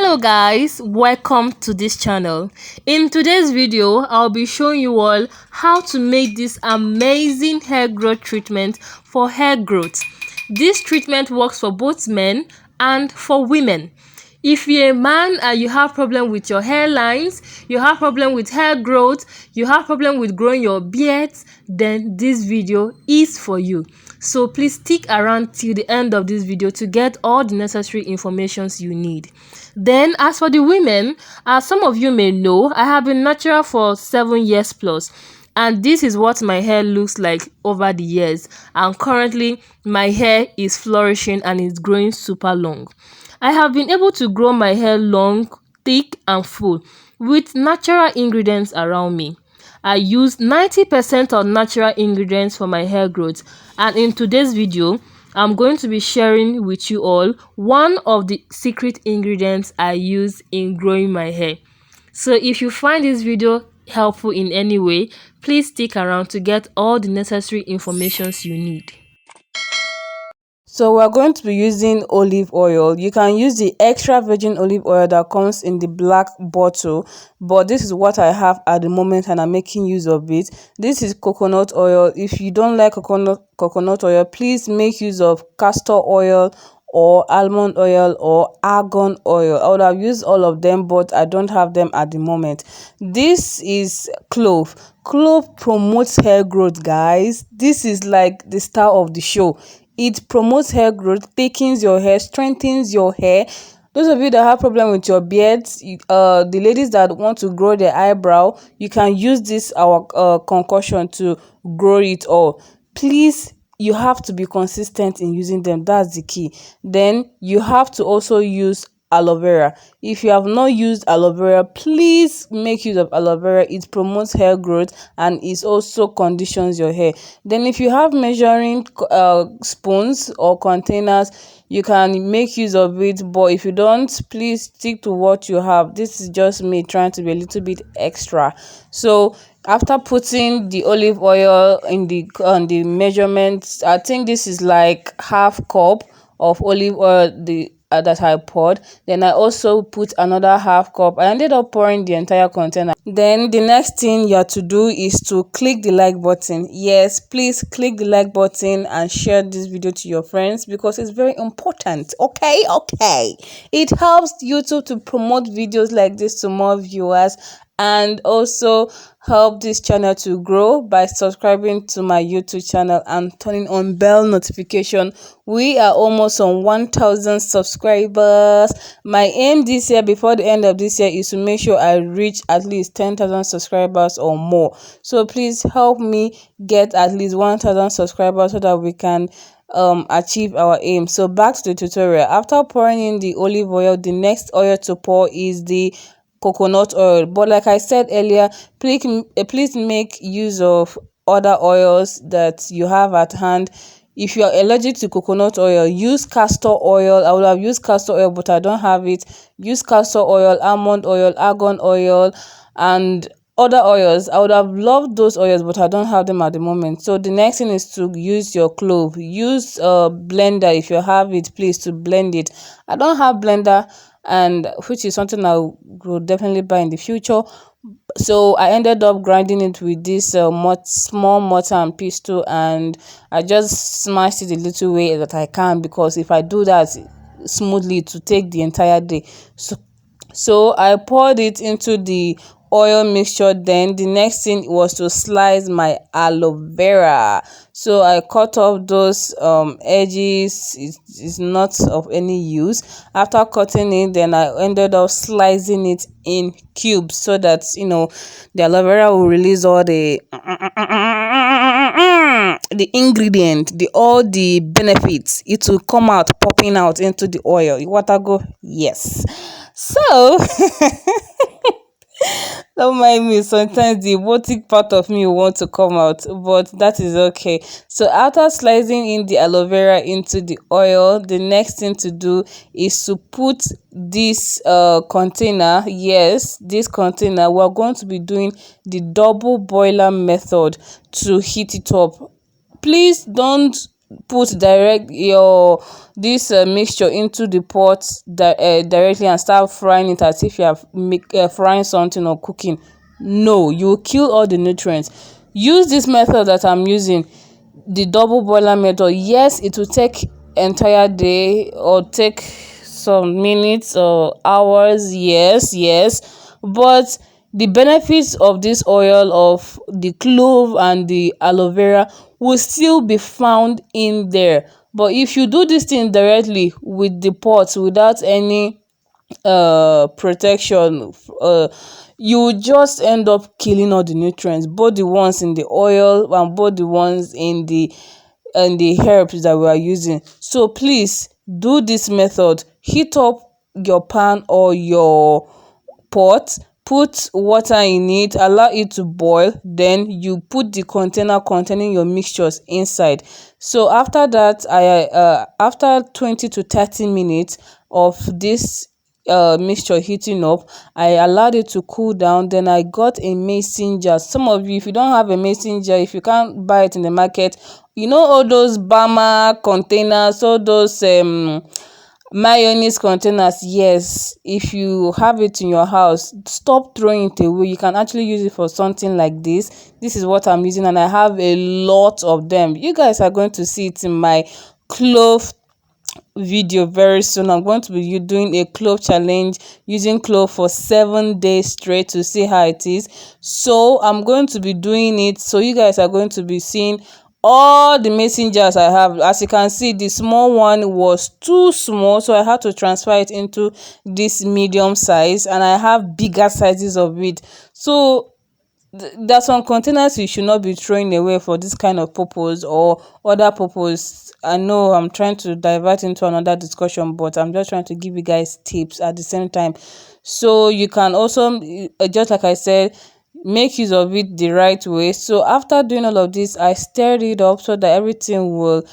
Hello guys, welcome to this channel. In today's video, I'll be showing you all how to make this amazing hair growth treatment for hair growth. This treatment works for both men and for women. If you're a man and you have problem with your hairlines, you have problem with hair growth, you have problem with growing your beards, then this video is for you. So please stick around till the end of this video to get all the necessary informations you need. Then as for the women, as some of you may know, I have been natural for 7 years plus. And this is what my hair looks like over the years. And currently, my hair is flourishing and is growing super long. I have been able to grow my hair long, thick and full with natural ingredients around me. I use 90% of natural ingredients for my hair growth, and in today's video, I'm going to be sharing with you all one of the secret ingredients I use in growing my hair. So if you find this video helpful in any way, please stick around to get all the necessary informations you need. So we're going to be using olive oil. You can use the extra virgin olive oil that comes in the black bottle, but this is what I have at the moment and I'm making use of it. This is coconut oil. If you don't like coconut oil, please make use of castor oil or almond oil or argon oil. I would have used all of them, but I don't have them at the moment. This is clove. Clove promotes hair growth, guys. This is like the star of the show. It promotes hair growth, thickens your hair, strengthens your hair. Those of you that have problem with your beards, the ladies that want to grow their eyebrow, you can use this our concoction to grow it all. Please, you have to be consistent in using them. That's the key. Then you have to also use aloe vera. If you have not used aloe vera, please make use of aloe vera. It promotes hair growth and it also conditions your hair. Then if you have measuring spoons or containers, you can make use of it, but if you don't, please stick to what you have. This is just me trying to be a little bit extra. So after putting the olive oil in the measurements, I think this is like half cup of olive oil that I poured. Then I also put another half cup. I ended up pouring the entire container. Then the next thing you have to do is to click the like button. Yes, please click the like button and share this video to your friends because it's very important. Okay. It helps YouTube to promote videos like this to more viewers, and also help this channel to grow by subscribing to my YouTube channel and turning on bell notification. We are almost on 1,000 subscribers. My aim this year, before the end of this year, is to make sure I reach at least 10,000 subscribers or more. So please help me get at least 1,000 subscribers so that we can achieve our aim. So back to the tutorial. After pouring in the olive oil, the next oil to pour is the coconut oil, but like I said earlier, please make use of other oils that you have at hand. If you are allergic to coconut oil, use castor oil. I would have used castor oil, but I don't have it. Use castor oil, almond oil, argon oil, and other oils. I would have loved those oils, but I don't have them at the moment. So the next thing is to use your clove. Use a blender if you have it, please, to blend it. I don't have blender, and which is something I will definitely buy in the future. So I ended up grinding it with this small mortar and pestle, and I just smashed it the little way that I can, because if I do that smoothly, it will take the entire day. So I poured it into the oil mixture. Then the next thing was to slice my aloe vera. So I cut off those edges. It's not of any use. After cutting it, then I ended up slicing it in cubes so that the aloe vera will release all the ingredient, all the benefits. It will come out, popping out into the oil. You want to go? Yes. So don't mind me, sometimes the erotic part of me will want to come out, but that is okay. So after slicing in the aloe vera into the oil, the next thing to do is to put this container. Yes, this container, we're going to be doing the double boiler method to heat it up. Please don't put direct your this mixture into the pot directly and start frying it as if you are frying something or cooking. No, you will kill all the nutrients. Use this method that I'm using, the double boiler method. Yes, it will take entire day or take some minutes or hours, yes, but the benefits of this oil of the clove and the aloe vera will still be found in there. But if you do this thing directly with the pot without any protection, you just end up killing all the nutrients, both the ones in the oil and both the ones in the herbs that we are using. So please do this method. Heat up your pan or your pot, put water in it, allow it to boil, then you put the container containing your mixtures inside. So after that, after 20 to 30 minutes of this mixture heating up, I allowed it to cool down. Then I got a mason jar. Some of you, if you don't have a mason jar, if you can't buy it in the market, you know all those Bama containers, all those mayonnaise containers. Yes, if you have it in your house, stop throwing it away. You can actually use it for something like this. This is what I'm using, and I have a lot of them. You guys are going to see it in my clove video very soon. I'm going to be doing a clove challenge using clove for 7 days straight to see how it is. So I'm going to be doing it, so you guys are going to be seeing all the mason jars I have. As you can see, the small one was too small, so I had to transfer it into this medium size, and I have bigger sizes of it. So there's some containers you should not be throwing away for this kind of purpose or other purpose. I know I'm trying to divert into another discussion, but I'm just trying to give you guys tips at the same time, so you can also just like I said, make use of it the right way. So after doing all of this, I stirred it up so that everything will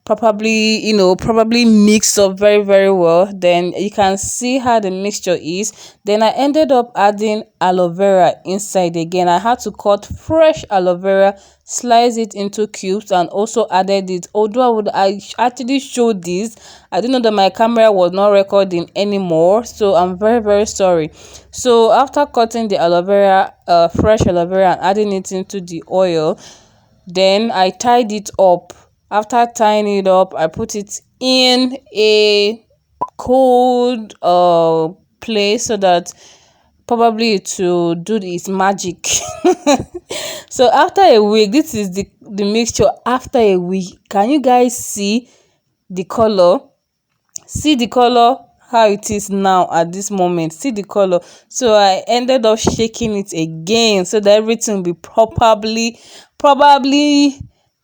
probably mix up very very well. Then you can see how the mixture is. Then I ended up adding aloe vera inside again. I had to cut fresh aloe vera, slice it into cubes, and also added it. Although I actually showed this, I didn't know that my camera was not recording anymore, so I'm very very sorry. So after cutting the aloe vera, fresh aloe vera, and adding it into the oil, then I tied it up. After tying it up, I put it in a cold place so that probably to do its magic. So after a week, this is the mixture after a week. Can you guys see the color? See the color, how it is now at this moment. See the color. So I ended up shaking it again so that everything will be probably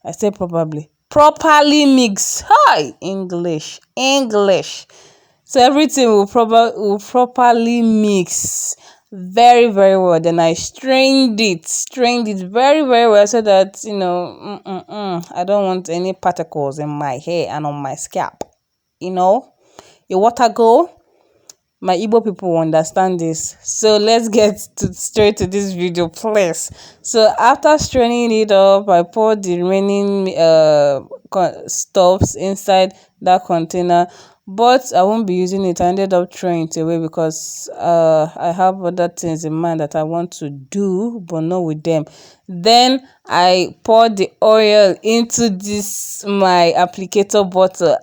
I said properly mixed. Hi, English. So everything will properly mix very very well. Then I strained it very very well so that I don't want any particles in my hair and on my scalp. A water go. My Igbo people will understand this. So let's get straight to this video, please. So after straining it up, I poured the remaining stuffs inside that container, but I won't be using it. I ended up throwing it away because I have other things in mind that I want to do, but not with them. Then I poured the oil into this my applicator bottle.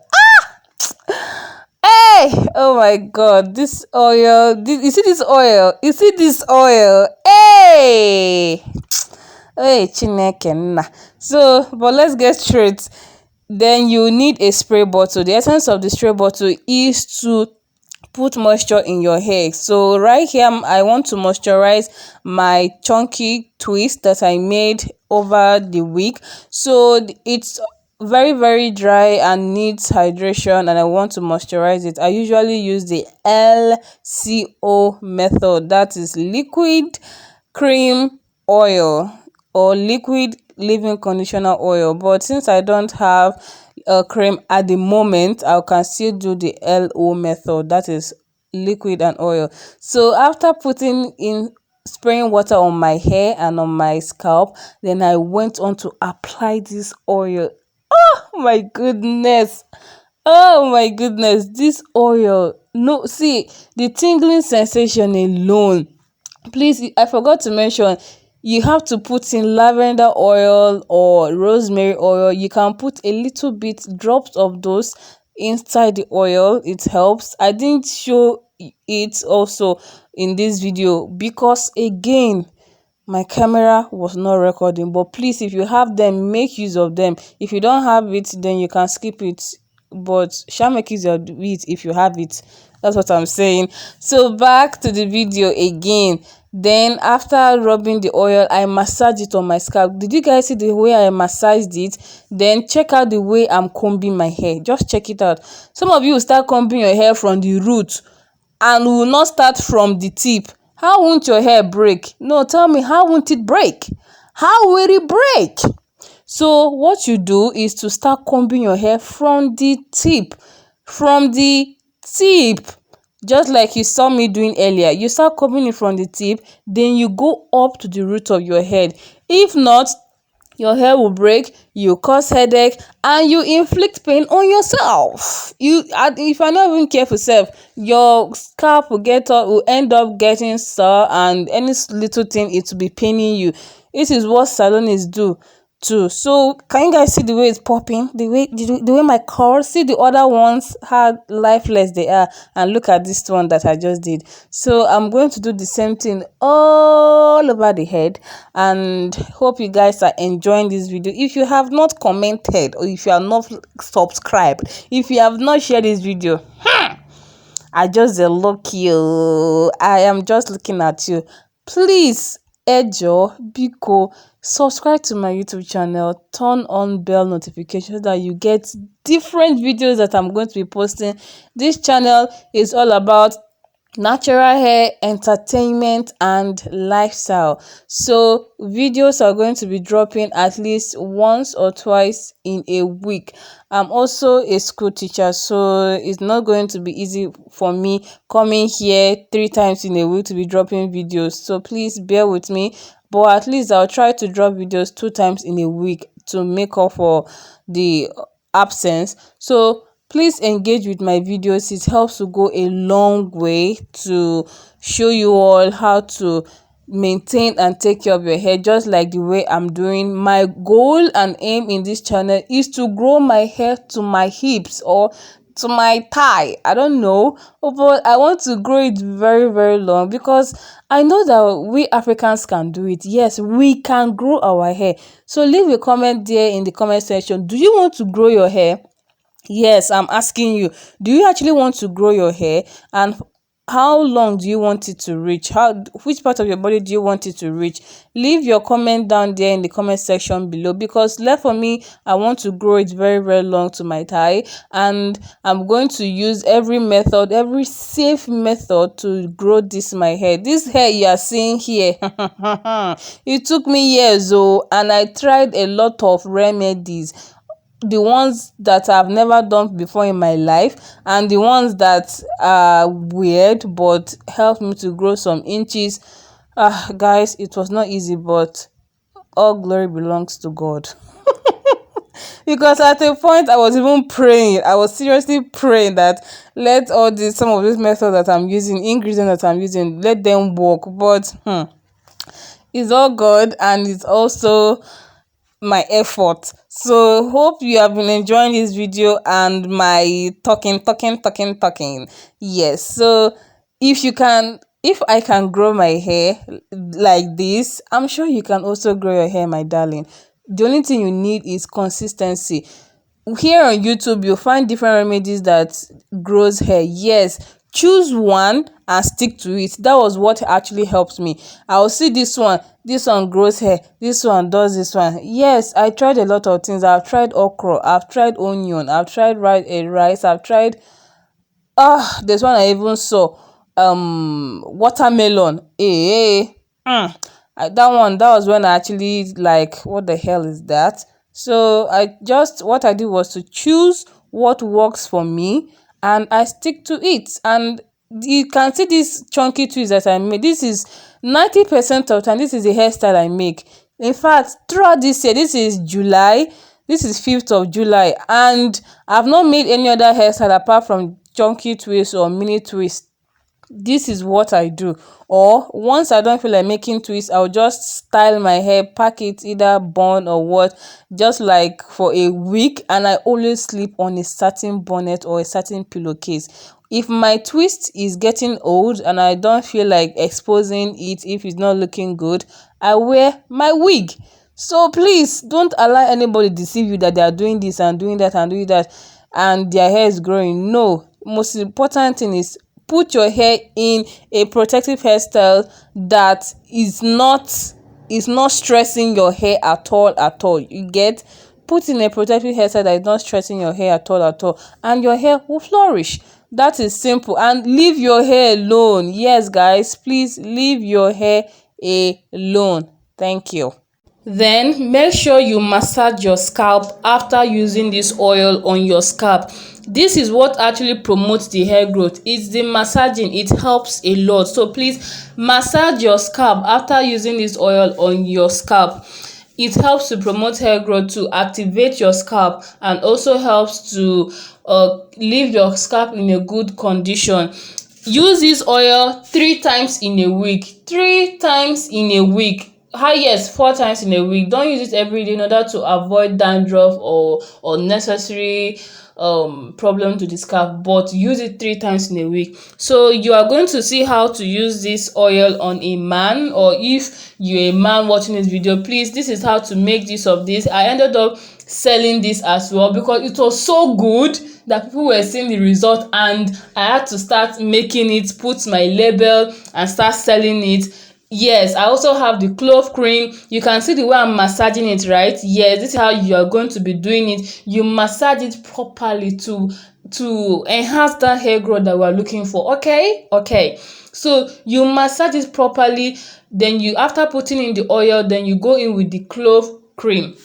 Hey, oh my god, this oil, you see this oil, hey, hey, Chineke nna. So but let's get straight. Then you need a spray bottle. The essence of the spray bottle is to put moisture in your hair. So right here, I want to moisturize my chunky twist that I made over the week. So it's very very dry and needs hydration, and I want to moisturize it. I usually use the LCO method, that is liquid cream oil or liquid leave-in conditioner oil. But since I don't have a cream at the moment, I can still do the LO method, that is liquid and oil. So after spraying water on my hair and on my scalp, then I went on to apply this oil. Oh my goodness. Oh my goodness, this oil. No, see, the tingling sensation alone. Please, I forgot to mention, you have to put in lavender oil or rosemary oil. You can put a little bit, drops of those inside the oil. It helps. I didn't show it also in this video because, again, my camera was not recording. But please, if you have them, make use of them. If you don't have it, then you can skip it, but shall make use of it if you have it. That's what I'm saying. So back to the video again. Then after rubbing the oil, I massage it on my scalp. Did you guys see the way I massaged it? Then check out the way I'm combing my hair. Just check it out. Some of you will start combing your hair from the root and will not start from the tip. How won't your hair break? No, tell me, how won't it break? How will it break? So what you do is to start combing your hair from the tip. From the tip. Just like you saw me doing earlier. You start combing it from the tip, then you go up to the root of your head. If not, your hair will break, you cause headache, and you inflict pain on yourself. If you're not even careful self, your scalp will end up getting sore, and any little thing it will be paining you. This is what salonists do too. So can you guys see the way it's popping, the way my curls? See the other ones, how lifeless they are, and look at this one that I just did. So I'm going to do the same thing all over the head, and hope you guys are enjoying this video. If you have not commented, or if you are not subscribed, if you have not shared this video, I just look you. I am just looking at you. Please, Ejo, Biko, subscribe to my YouTube channel. Turn on bell notifications so that you get different videos that I'm going to be posting. This channel is all about natural hair, entertainment, and lifestyle. So videos are going to be dropping at least once or twice in a week. I'm also a school teacher, so it's not going to be easy for me coming here 3 times in a week to be dropping videos. So please bear with me, but at least I'll try to drop videos 2 times in a week to make up for the absence. So please engage with my videos. It helps to go a long way to show you all how to maintain and take care of your hair, just like the way I'm doing. My goal and aim in this channel is to grow my hair to my hips or to my thigh. I don't know, but I want to grow it very, very long because I know that we Africans can do it. Yes, we can grow our hair. So leave a comment there in the comment section. Do you want to grow your hair? Yes, I'm asking you, do you actually want to grow your hair? And how long do you want it to reach? Which part of your body do you want it to reach? Leave your comment down there in the comment section below, because left for me, I want to grow it very, very long to my thigh, and I'm going to use every method, every safe method to grow my hair. This hair you are seeing here, it took me years, and I tried a lot of remedies, the ones that I've never done before in my life, and the ones that are weird but helped me to grow some inches. Guys, it was not easy, but all glory belongs to God. Because at a point I was even praying, I was seriously praying that let some of these methods that I'm using, ingredients that I'm using, let them work. But it's all God, and it's also my effort. So hope you have been enjoying this video and my talking. Yes, so if I can grow my hair like this, I'm sure you can also grow your hair, my darling. The only thing you need is consistency. Here on YouTube, you'll find different remedies that grows hair. Yes, choose one and stick to it. That was what actually helped me. I'll see this one grows hair, this one does this one. Yes, I tried a lot of things. I've tried okra, I've tried onion, I've tried rice, I've tried there's one I even saw, watermelon. That was when I actually like, what the hell is that? So what I did was to choose what works for me, and I stick to it. And you can see these chunky twists that I made. This is 90% of time, this is the hairstyle I make. In fact, throughout this year, this is July, This is 5th of July and I've not made any other hairstyle apart from chunky twist or mini twist. This is what I do. Or once I don't feel like making twists, I'll just style my hair, pack it either bun or what, just like for a week, and I always sleep on a certain bonnet or a certain pillowcase. If my twist is getting old and I don't feel like exposing it, if it's not looking good, I wear my wig. So please don't allow anybody deceive you that they are doing this and doing that and doing that and their hair is growing. No, most important thing is put your hair in a protective hairstyle that is not stressing your hair at all. You get, put in a protective hairstyle that is not stressing your hair at all, and your hair will flourish. That is simple. And leave your hair alone. Yes guys, please leave your hair alone. Thank you. Then make sure you massage your scalp after using this oil on your scalp. This is what actually promotes the hair growth. It's the massaging. It helps a lot. So please massage your scalp after using this oil on your scalp. It helps to promote hair growth, to activate your scalp, and also helps to leave your scalp in a good condition. Use this oil 3 times in a week. 3 times in a week. Highest 4 times in a week. Don't use it every day in order to avoid dandruff or unnecessary problem to the scalp, but use it 3 times in a week. So you are going to see how to use this oil on a man, or if you're a man watching this video, please, this is how to make use of this. I ended up selling this as well because it was so good that people were seeing the result, and I had to start making it, put my label and start selling it. Yes, I also have the clove cream. You can see the way I'm massaging it, right? Yes, this is how you are going to be doing it. You massage it properly to enhance that hair growth that we're looking for. Okay, so you massage it properly, then you, after putting in the oil, then you go in with the clove cream.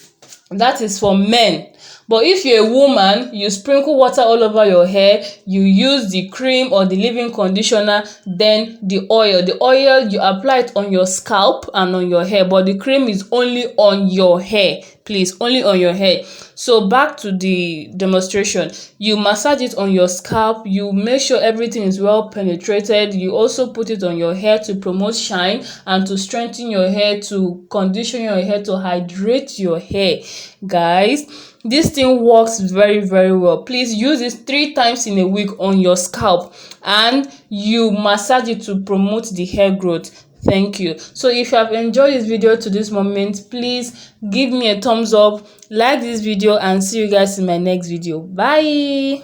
That is for men. But if you're a woman, you sprinkle water all over your hair, you use the cream or the leave-in conditioner, then the oil you apply it on your scalp and on your hair, but the cream is only on your hair, please, only on your hair. So back to the demonstration. You massage it on your scalp, you make sure everything is well penetrated. You also put it on your hair to promote shine and to strengthen your hair, to condition your hair, to hydrate your hair. Guys, this thing works very, very well. Please use this 3 times in a week on your scalp, and you massage it to promote the hair growth. Thank you. So if you have enjoyed this video to this moment, please give me a thumbs up, like this video, and see you guys in my next video. Bye.